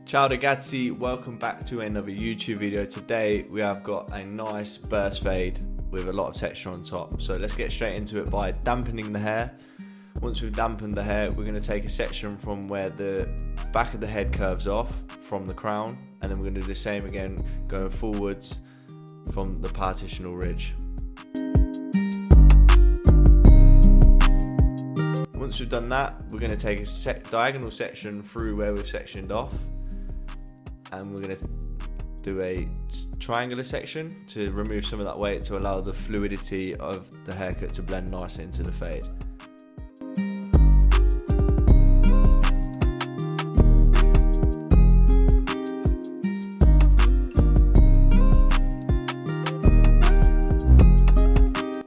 Ciao Ragazzi, welcome back to another YouTube video. Today we have got a nice burst fade with a lot of texture on top. So let's get straight into it by dampening the hair. Once we've dampened the hair, we're going to take a section from where the back of the head curves off from the crown, and then we're going to do the same again going forwards from the partitional ridge. Once we've done that, we're going to take a diagonal section through where we've sectioned off, and we're going to do a triangular section to remove some of that weight to allow the fluidity of the haircut to blend nicely into the fade.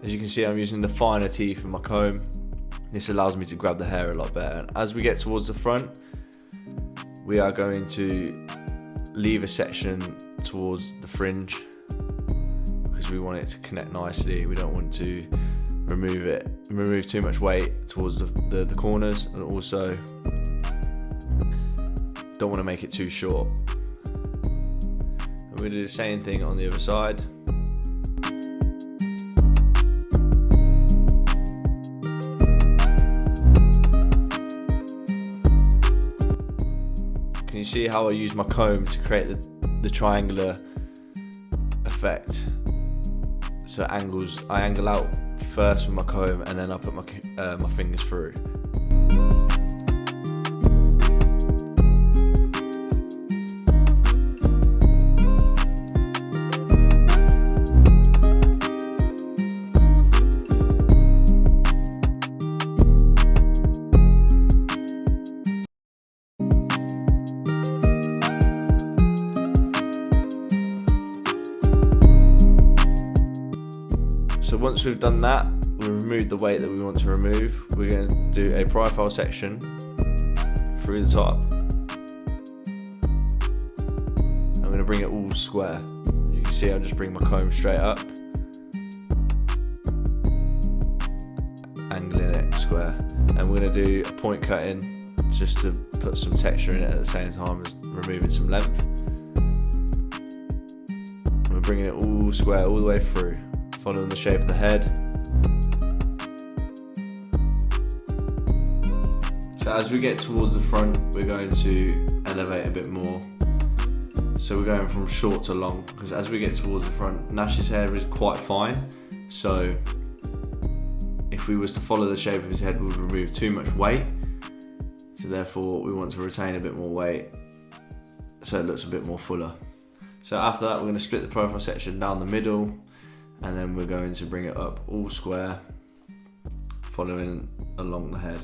As you can see, I'm using the finer teeth in my comb. This allows me to grab the hair a lot better. And as we get towards the front, we are going to leave a section towards the fringe because we want it to connect nicely. We don't want to remove too much weight towards the corners, and also don't want to make it too short. And we're going to do the same thing on the other side. Can you see how I use my comb to create the triangular effect? So I angle out first with my comb, and then I put my fingers through. So once we've done that, we've removed the weight that we want to remove. We're going to do a profile section through the top. I'm going to bring it all square. As you can see, I'm just bringing my comb straight up, angling it square. And we're going to do a point cutting just to put some texture in it at the same time as removing some length. And we're bringing it all square all the way through, following the shape of the head. So as we get towards the front, we're going to elevate a bit more. So we're going from short to long, because as we get towards the front, Nash's hair is quite fine. So if we was to follow the shape of his head, we would remove too much weight. So therefore we want to retain a bit more weight so it looks a bit more fuller. So after that, we're going to split the profile section down the middle, and then we're going to bring it up all square, following along the head.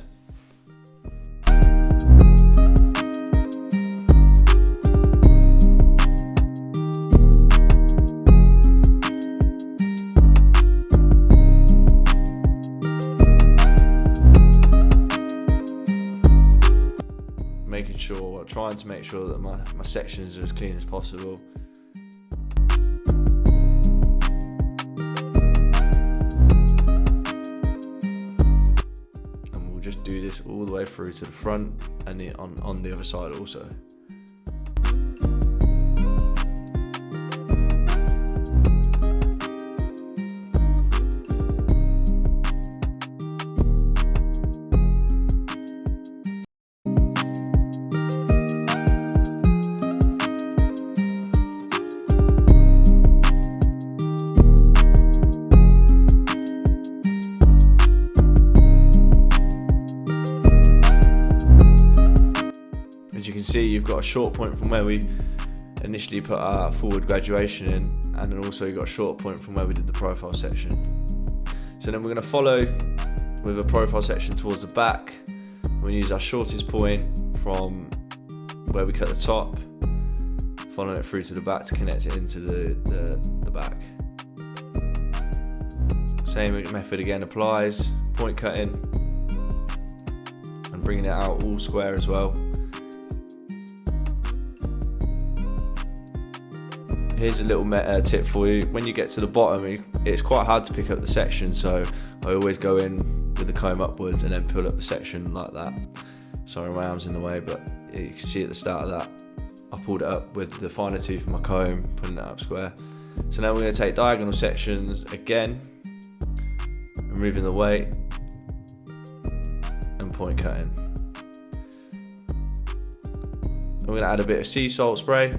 Trying to make sure that my sections are as clean as possible. Just do this all the way through to the front and on the other side also. As you can see, you've got a short point from where we initially put our forward graduation in, and then also you've got a short point from where we did the profile section. So then we're going to follow with a profile section towards the back. We're going to use our shortest point from where we cut the top, following it through to the back to connect it into the back. Same method again applies, point cutting and bringing it out all square as well. Here's a little tip for you. When you get to the bottom, it's quite hard to pick up the section, so I always go in with the comb upwards and then pull up the section like that. Sorry, my arm's in the way, but you can see at the start of that. I pulled it up with the finer tooth of my comb, putting it up square. So now we're going to take diagonal sections again, removing the weight and point cutting. I'm going to add a bit of sea salt spray.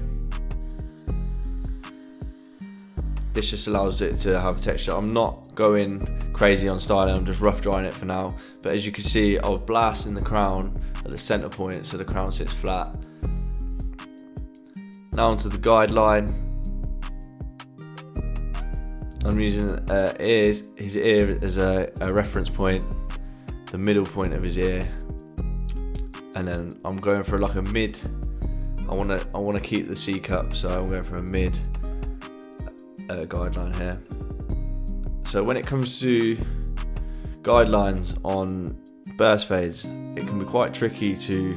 This just allows it to have a texture. I'm not going crazy on styling, I'm just rough drying it for now. But as you can see, I'll blast in the crown at the center point so the crown sits flat. Now onto the guideline. I'm using his ear as a reference point, the middle point of his ear, and then I'm going for like a mid. I want to keep the C cup, so I'm going for a mid guideline here. So when it comes to guidelines on burst fades, it can be quite tricky to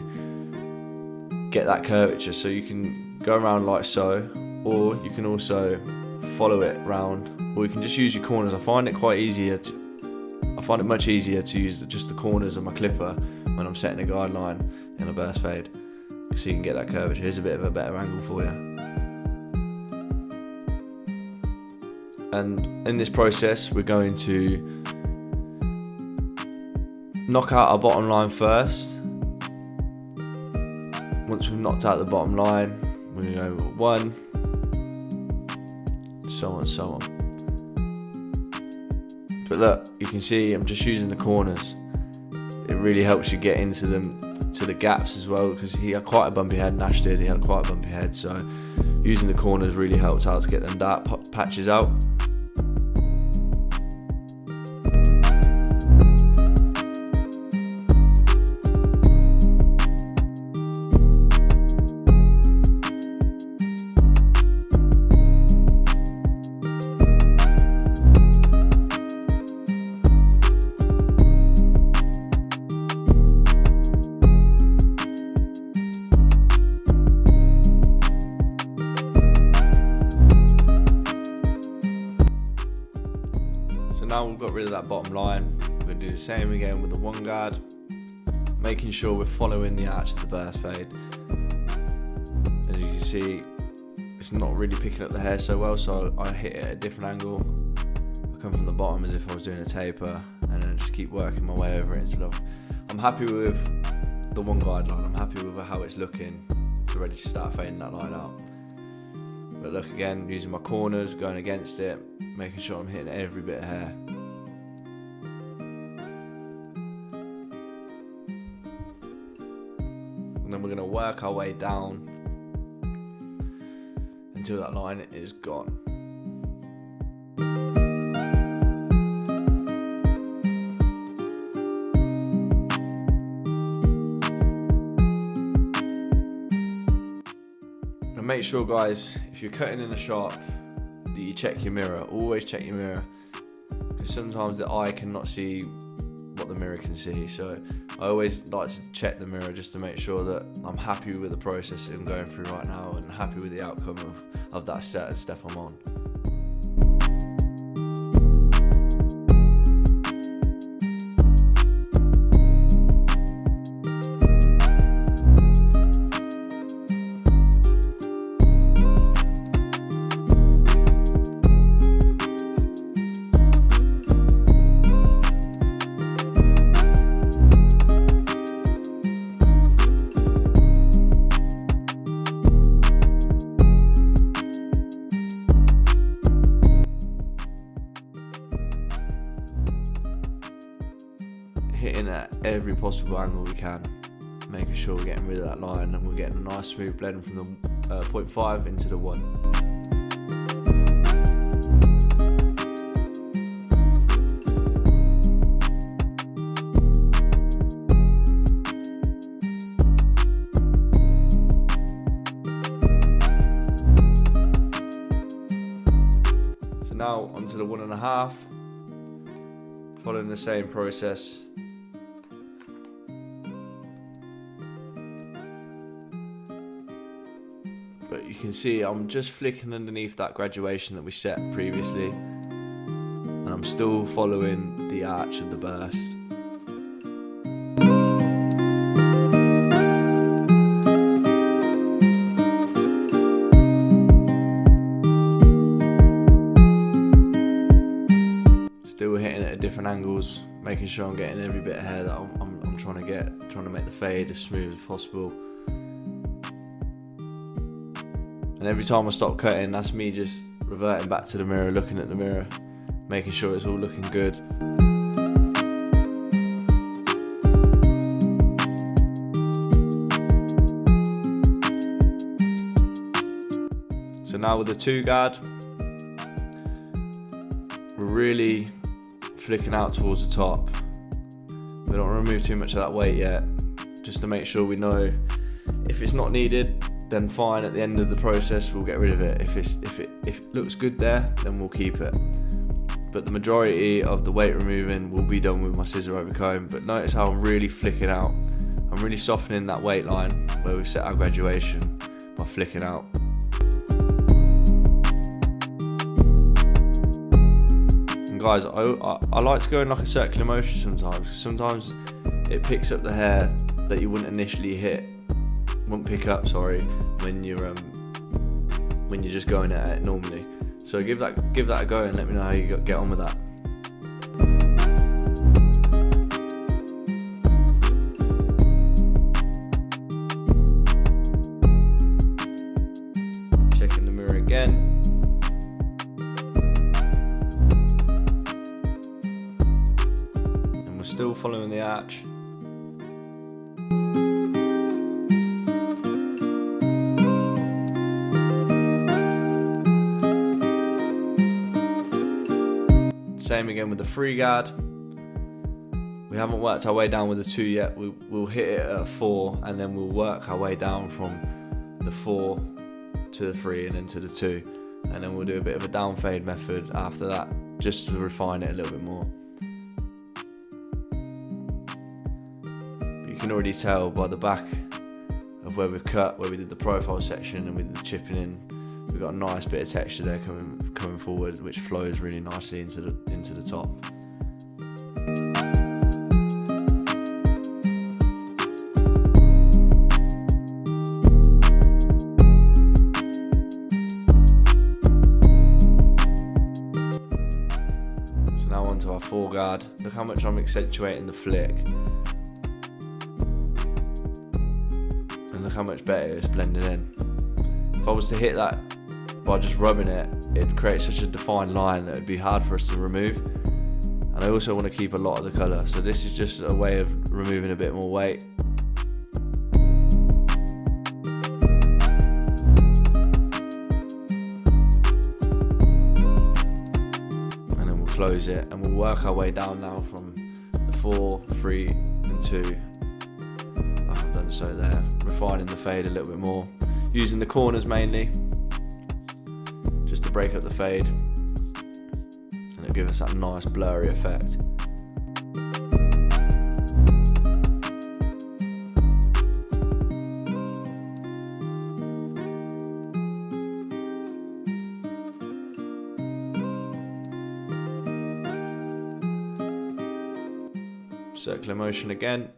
get that curvature. So you can go around like so, or you can also follow it round, or you can just use your corners. I find it much easier to use just the corners of my clipper when I'm setting a guideline in a burst fade, so you can get that curvature. Here's a bit of a better angle for you. And in this process, we're going to knock out our bottom line first. Once we've knocked out the bottom line, we're going to go with 1, so on, so on. But look, you can see I'm just using the corners. It really helps you get into the gaps as well, because he had quite a bumpy head. Nash did. He had quite a bumpy head, so using the corners really helped out to get them dark patches out. Now we've got rid of that bottom line, we're going to do the same again with the one guard, making sure we're following the arch of the burst fade. As you can see, it's not really picking up the hair so well, so I hit it at a different angle. I come from the bottom as if I was doing a taper, and then just keep working my way over it until I'm happy with the one guard line. I'm happy with how it's looking, so ready to start fading that line out. But look, again, using my corners, going against it, making sure I'm hitting every bit of hair. And then we're going to work our way down until that line is gone. And make sure, guys, if you're cutting in a shop, that you check your mirror. Always check your mirror, because sometimes the eye cannot see what the mirror can see. So I always like to check the mirror just to make sure that I'm happy with the process I'm going through right now, and happy with the outcome of that set and step I'm on. Hitting at every possible angle we can, making sure we're getting rid of that line, and we're getting a nice smooth blend from the 0.5 into the 1. So now onto the 1.5, following the same process. But you can see I'm just flicking underneath that graduation that we set previously, and I'm still following the arch of the burst. different angles, making sure I'm getting every bit of hair that I'm trying to get, trying to make the fade as smooth as possible. And every time I stop cutting, that's me just reverting back to the mirror, looking at the mirror, making sure it's all looking good. So now with the 2 guard, we're really flicking out towards the top. We don't want to remove too much of that weight yet, just to make sure we know if it's not needed, then fine. At the end of the process, we'll get rid of it. If it looks good there, then we'll keep it. But the majority of the weight removing will be done with my scissor over comb. But notice how I'm really flicking out. I'm really softening that weight line where we've set our graduation by flicking out. And guys, I like to go in like a circular motion sometimes. Sometimes it picks up the hair that you wouldn't initially pick up, when you're just going at it normally. So give that a go and let me know how you get on with that. Checking the mirror again. And we're still following the arch. Same again with the 3 guard. We haven't worked our way down with the 2 yet. We'll hit it at a 4 and then we'll work our way down from the 4 to the 3 and then to the 2. And then we'll do a bit of a down fade method after that, just to refine it a little bit more. But you can already tell by the back of where we've cut, where we did the profile section and we did the chipping in, we've got a nice bit of texture there coming forward, which flows really nicely into the top. So now onto our 4 guard. Look how much I'm accentuating the flick. And look how much better it's blended in. If I was to hit that by just rubbing it, it'd create such a defined line that it'd be hard for us to remove. And I also want to keep a lot of the colour, so this is just a way of removing a bit more weight. And then we'll close it and we'll work our way down now from the 4, 3 and 2, like I've done so there, refining the fade a little bit more, using the corners mainly, just to break up the fade, and it'll give us that nice blurry effect. Circular motion again.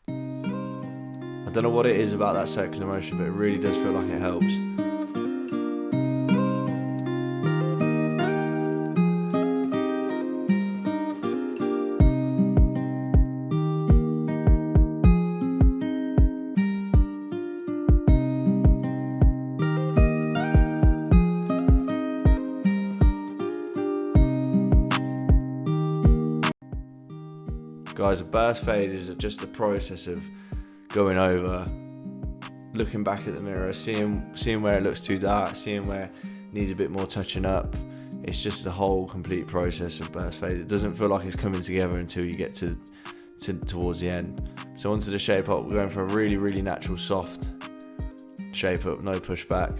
I don't know what it is about that circular motion, but it really does feel like it helps. Guys, a burst fade is just the process of going over, looking back at the mirror, seeing where it looks too dark, seeing where it needs a bit more touching up. It's just the whole complete process of burst fade. It doesn't feel like it's coming together until you get towards the end. So onto the shape up, we're going for a really, really natural soft shape up, no pushback.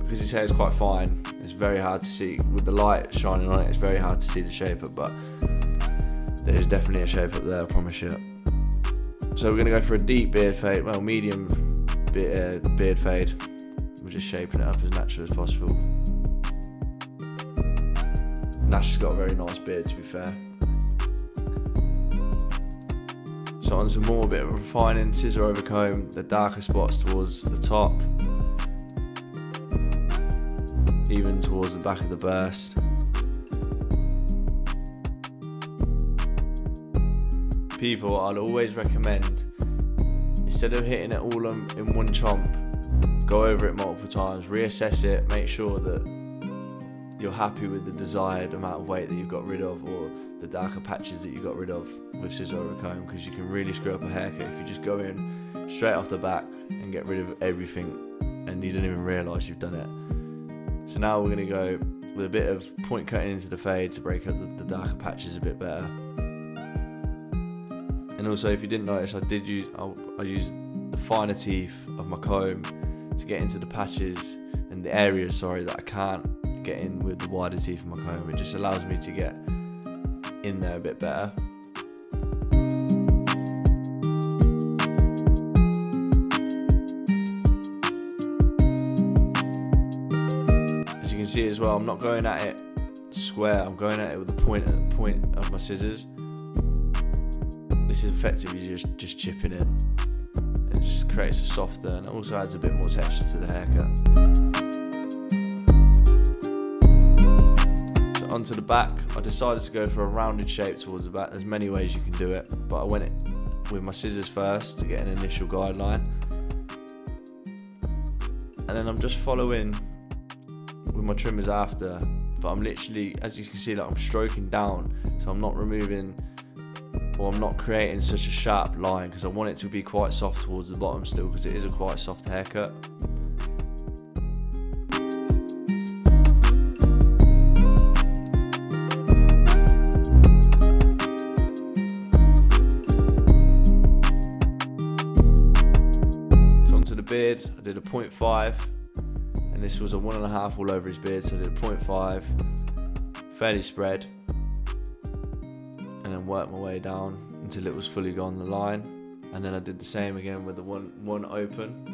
His hair is quite fine, it's very hard to see, with the light shining on it, it's very hard to see the shape up, but there's definitely a shape up there, I promise you. So we're going to go for a deep beard fade, well, medium beard fade. We're just shaping it up as natural as possible. Nash has got a very nice beard, to be fair. So on some more bit of refining, scissor over comb, the darker spots towards the top, even towards the back of the burst. People, I'd always recommend, instead of hitting it all in one chomp, go over it multiple times, reassess it, make sure that you're happy with the desired amount of weight that you've got rid of, or the darker patches that you got rid of with scissor over comb, because you can really screw up a haircut if you just go in straight off the back and get rid of everything and you don't even realise you've done it. So now we're going to go with a bit of point cutting into the fade to break up the darker patches a bit better. And also, if you didn't notice, I used the finer teeth of my comb to get into the patches and the areas, that I can't get in with the wider teeth of my comb. It just allows me to get in there a bit better. As you can see as well, I'm not going at it square, I'm going at it with the point of my scissors. This is effectively just chipping in, and it just creates a softer, and it also adds a bit more texture to the haircut. Onto the back, I decided to go for a rounded shape towards the back. There's many ways you can do it, but I went with my scissors first to get an initial guideline, and then I'm just following with my trimmers after, but I'm literally, as you can see, I'm stroking down, so I'm not removing, or I'm not creating such a sharp line, because I want it to be quite soft towards the bottom still, because it is a quite soft haircut. Beard, I did a 0.5, and this was a 1.5 all over his beard, so I did a 0.5, fairly spread, and then worked my way down until it was fully gone the line, and then I did the same again with the one open.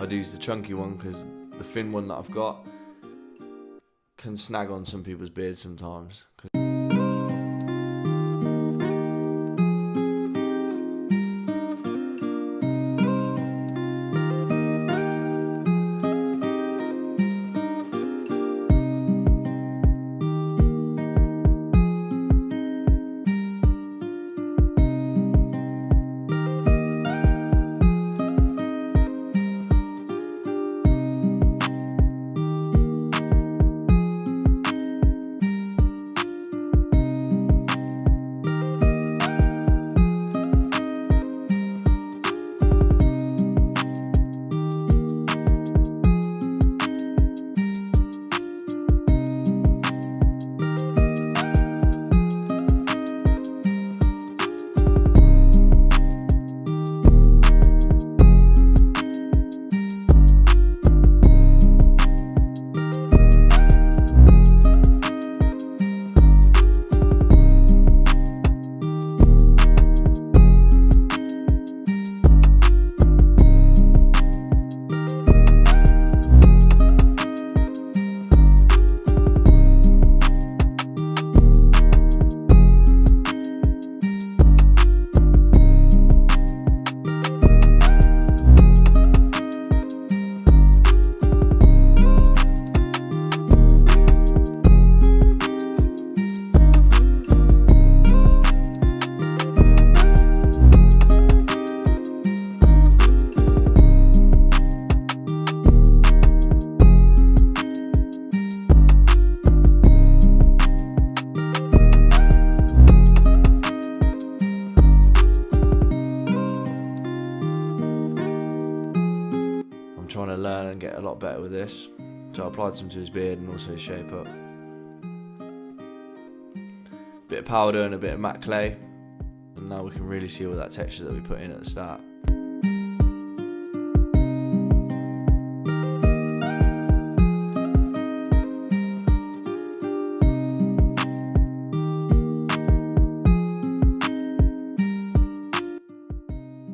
I'd use the chunky one because the thin one that I've got can snag on some people's beards sometimes. Trying to learn and get a lot better with this, so I applied some to his beard and also his shape up. Bit of powder and a bit of matte clay, and now we can really see all that texture that we put in at the start.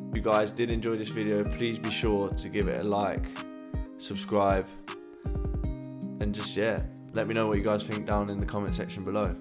If you guys did enjoy this video, please be sure to give it a like, subscribe, and just let me know what you guys think down in the comment section below.